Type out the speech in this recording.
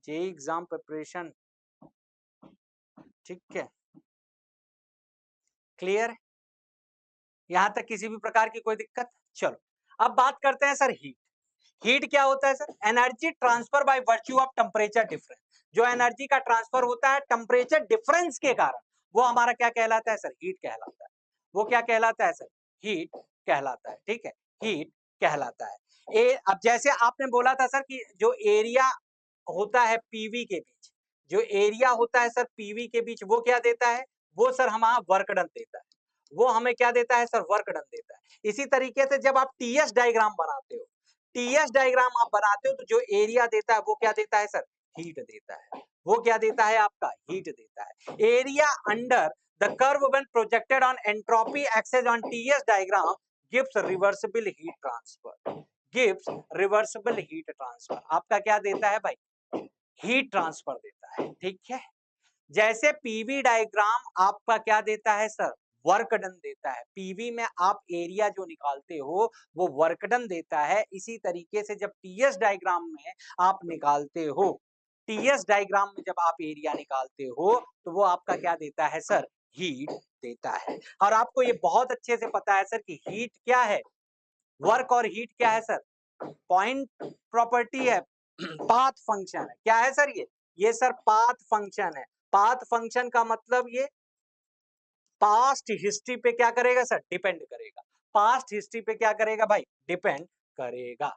JEE exam preparation, ठीक है, clear? यहां तक किसी भी प्रकार की कोई दिक्कत? चलो अब बात करते हैं सर हीट। हीट क्या होता है sir? Energy transfer by virtue of temperature difference. जो एनर्जी का ट्रांसफर होता है टेम्परेचर डिफरेंस के कारण, वो हमारा क्या कहलाता है सर? हीट कहलाता है। वो क्या कहलाता है सर? हीट कहलाता है, ठीक है, हीट कहलाता है। अब जैसे आपने बोला था सर कि जो एरिया होता है पीवी के बीच, जो एरिया होता है सर पीवी के बीच, वो क्या देता है? वो सर हमारा वर्क डन देता है। वो हमें क्या देता है सर? वर्क डन देता है। इसी तरीके से जब आप टीएस डायग्राम बनाते हो, टीएस डायग्राम आप बनाते हो तो जो एरिया देता है वो क्या देता है सर? हीट देता है। वो क्या देता है आपका? हीट देता है। Area under the curve when projected on entropy axis on TS diagram gives reversible heat transfer, gives reversible heat transfer. आपका क्या देता है भाई? हीट ट्रांसफर देता है, ठीक है। जैसे पीवी डायग्राम आपका क्या देता है सर? वर्क डन देता है। पीवी में आप एरिया जो निकालते हो वो वर्क डन देता है। इसी तरीके से जब टीएस डायग्राम में आप निकालते हो, टीएस डायग्राम में जब आप एरिया निकालते हो तो वो आपका क्या देता है सर? हीट देता है। और आपको ये बहुत अच्छे से पता है सर कि हीट क्या है, वर्क और हीट क्या है सर? पॉइंट प्रॉपर्टी है, पाथ फंक्शन है। क्या है सर ये सर पाथ फंक्शन है। पाथ फंक्शन का मतलब ये पास्ट हिस्ट्री पे क्या करेगा सर? डिपेंड करेगा। पास्ट हिस्ट्री पे क्या करेगा भाई? डिपेंड करेगा।